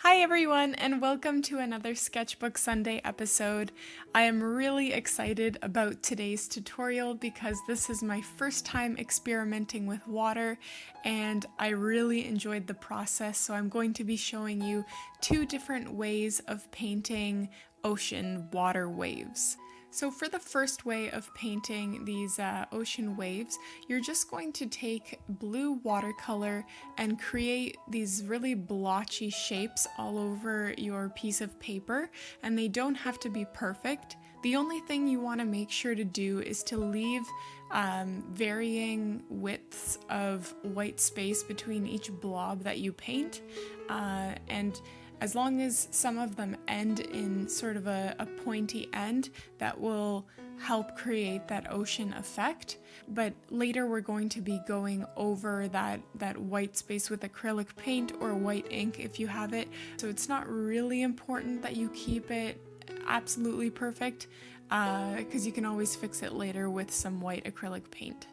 Hi everyone, and welcome to another Sketchbook Sunday episode. I am really excited about today's tutorial because this is my first time experimenting with water and I really enjoyed the process, so I'm going to be showing you two different ways of painting ocean water waves. So for the first way of painting these ocean waves, you're just going to take blue watercolor and create these really blotchy shapes all over your piece of paper, and they don't have to be perfect. The only thing you want to make sure to do is to leave varying widths of white space between each blob that you paint, and as long as some of them end in sort of a pointy end, that will help create that ocean effect. But later we're going to be going over that white space with acrylic paint or white ink if you have it. So it's not really important that you keep it absolutely perfect, because you can always fix it later with some white acrylic paint.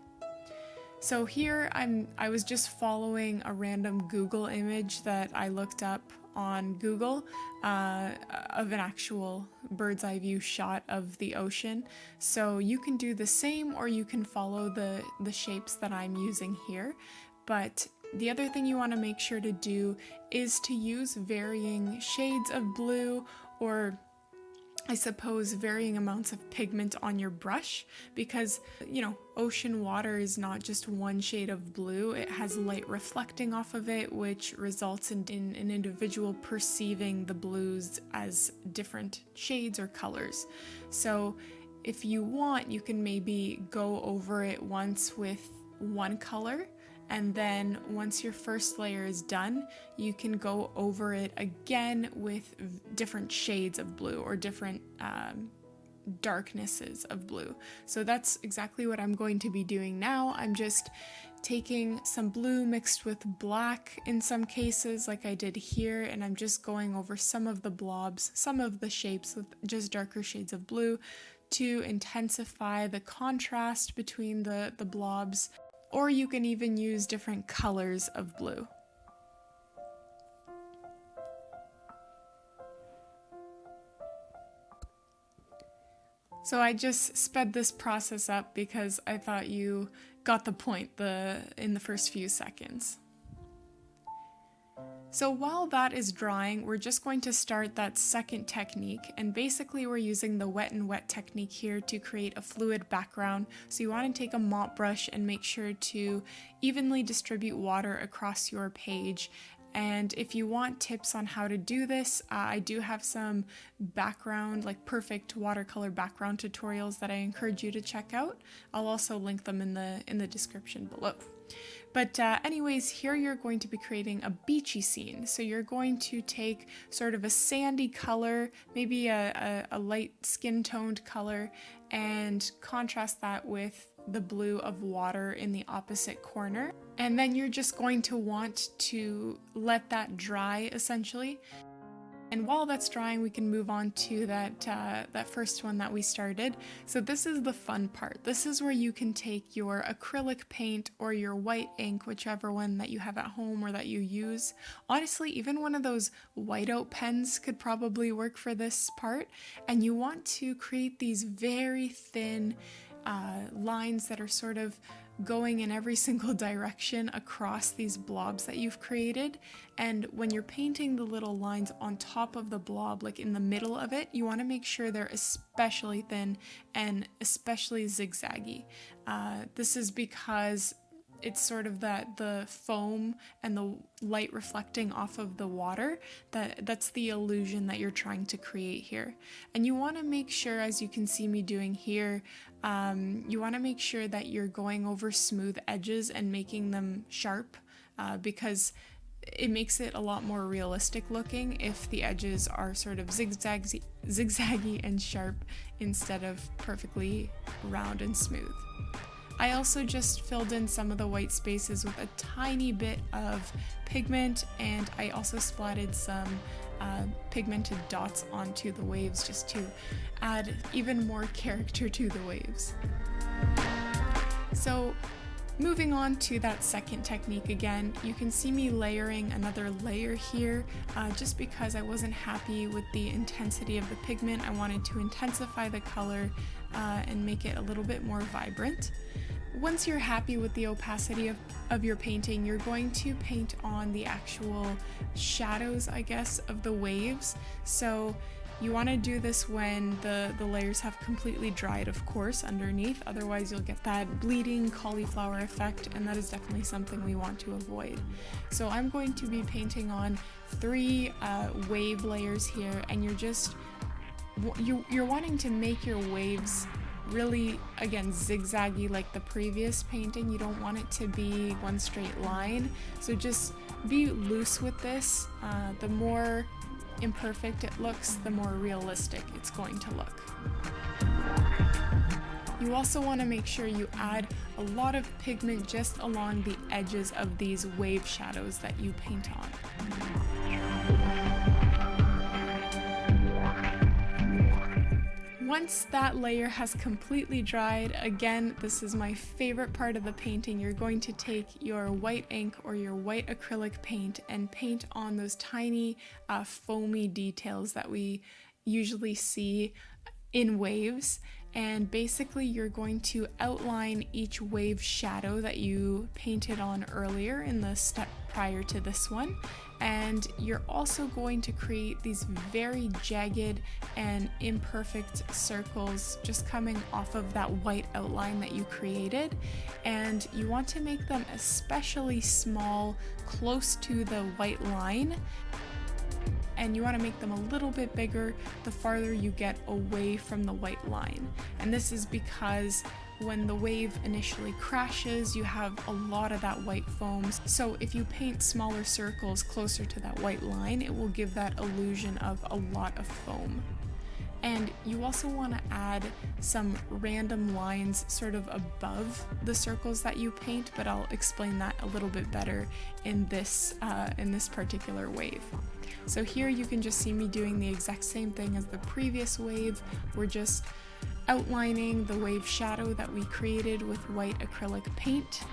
So here I was just following a random Google image that I looked up on Google of an actual bird's eye view shot of the ocean. So you can do the same, or you can follow the shapes that I'm using here. But the other thing you want to make sure to do is to use varying shades of blue, or I suppose varying amounts of pigment on your brush, because, ocean water is not just one shade of blue. It has light reflecting off of it, which results in an individual perceiving the blues as different shades or colors. So if you want, you can maybe go over it once with one color, and then once your first layer is done, you can go over it again with different shades of blue or different darknesses of blue. So that's exactly what I'm going to be doing now. I'm just taking some blue mixed with black in some cases, like I did here, and I'm just going over some of the blobs, some of the shapes with just darker shades of blue to intensify the contrast between the blobs. Or you can even use different colors of blue. So I just sped this process up because I thought you got the point in the first few seconds. So while that is drying, we're just going to start that second technique, and basically we're using the wet and wet technique here to create a fluid background. So you want to take a mop brush and make sure to evenly distribute water across your page. And if you want tips on how to do this, I do have some background, like perfect watercolor background tutorials that I encourage you to check out. I'll also link them in the description below. But anyways, here you're going to be creating a beachy scene. So you're going to take sort of a sandy color, maybe a light skin-toned color, and contrast that with the blue of water in the opposite corner. And then you're just going to want to let that dry, essentially. And while that's drying, we can move on to that first one that we started. So this is the fun part. This is where you can take your acrylic paint or your white ink, whichever one that you have at home or that you use. Honestly, even one of those whiteout pens could probably work for this part. And you want to create these very thin lines that are sort of going in every single direction across these blobs that you've created. And when you're painting the little lines on top of the blob, like in the middle of it, you want to make sure they're especially thin and especially zigzaggy. This is because it's sort of the foam and the light reflecting off of the water, that's the illusion that you're trying to create here. And you want to make sure, as you can see me doing here, you want to make sure that you're going over smooth edges and making them sharp, because it makes it a lot more realistic looking if the edges are sort of zigzaggy and sharp instead of perfectly round and smooth. I also just filled in some of the white spaces with a tiny bit of pigment, and I also splatted some pigmented dots onto the waves just to add even more character to the waves. So Moving on to that second technique again, you can see me layering another layer here just because I wasn't happy with the intensity of the pigment. I wanted to intensify the color and make it a little bit more vibrant. Once you're happy with the opacity of your painting, you're going to paint on the actual shadows, I guess, of the waves. So you want to do this when the layers have completely dried, of course, underneath. Otherwise, you'll get that bleeding cauliflower effect, and that is definitely something we want to avoid. So I'm going to be painting on 3 wave layers here, and you're wanting to make your waves really, again, zigzaggy like the previous painting. You don't want it to be one straight line, so just be loose with this. The more imperfect it looks, the more realistic it's going to look. You also want to make sure you add a lot of pigment just along the edges of these wave shadows that you paint on. Once that layer has completely dried, again, this is my favorite part of the painting, you're going to take your white ink or your white acrylic paint and paint on those tiny foamy details that we usually see in waves. And basically you're going to outline each wave shadow that you painted on earlier in the step prior to this one. And you're also going to create these very jagged and imperfect circles just coming off of that white outline that you created. And you want to make them especially small, close to the white line. And you want to make them a little bit bigger the farther you get away from the white line. And this is because when the wave initially crashes, you have a lot of that white foam. So if you paint smaller circles closer to that white line, it will give that illusion of a lot of foam. And you also want to add some random lines sort of above the circles that you paint, but I'll explain that a little bit better in this particular wave. So here you can just see me doing the exact same thing as the previous wave. We're just outlining the wave shadow that we created with white acrylic paint.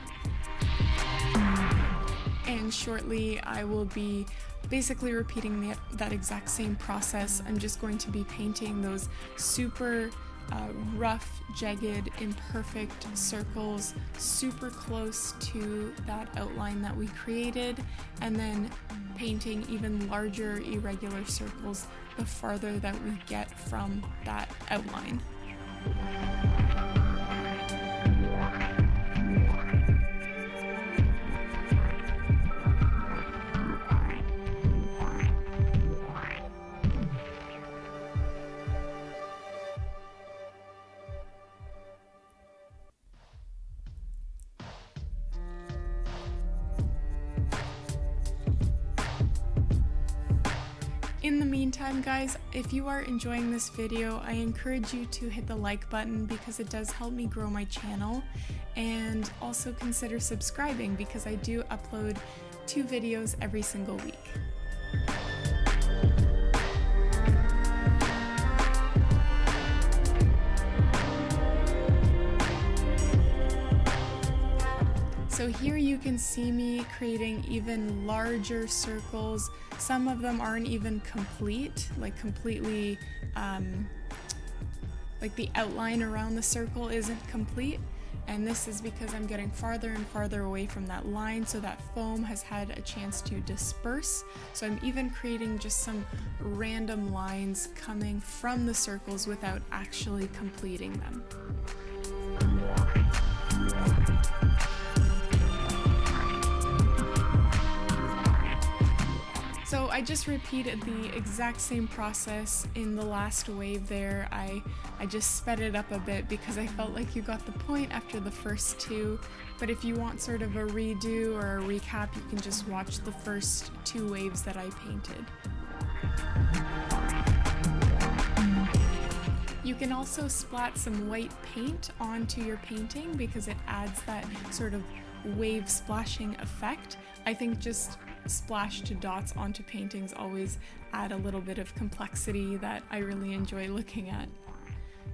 And shortly I will be basically repeating that exact same process. I'm just going to be painting those super rough, jagged, imperfect circles super close to that outline that we created, and then painting even larger irregular circles the farther that we get from that outline. In the meantime, guys, if you are enjoying this video, I encourage you to hit the like button because it does help me grow my channel, and also consider subscribing because I do upload 2 videos every single week. So here you can see me creating even larger circles. Some of them aren't even complete, like completely, like the outline around the circle isn't complete. And this is because I'm getting farther and farther away from that line, so that foam has had a chance to disperse. So I'm even creating just some random lines coming from the circles without actually completing them. So I just repeated the exact same process in the last wave there. I just sped it up a bit because I felt like you got the point after the first 2. But if you want sort of a redo or a recap, you can just watch the first 2 waves that I painted. You can also splat some white paint onto your painting because it adds that sort of wave splashing effect. I think just splashed dots onto paintings always add a little bit of complexity that I really enjoy looking at.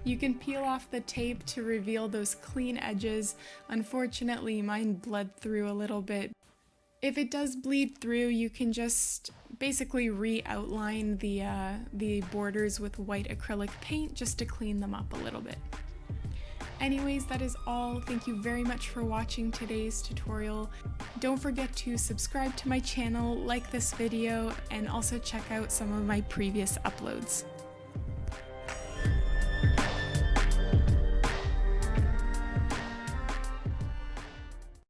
You can peel off the tape to reveal those clean edges. Unfortunately, mine bled through a little bit. If it does bleed through, you can just basically re-outline the borders with white acrylic paint just to clean them up a little bit. Anyways, that is all. Thank you very much for watching today's tutorial. Don't forget to subscribe to my channel, like this video, and also check out some of my previous uploads.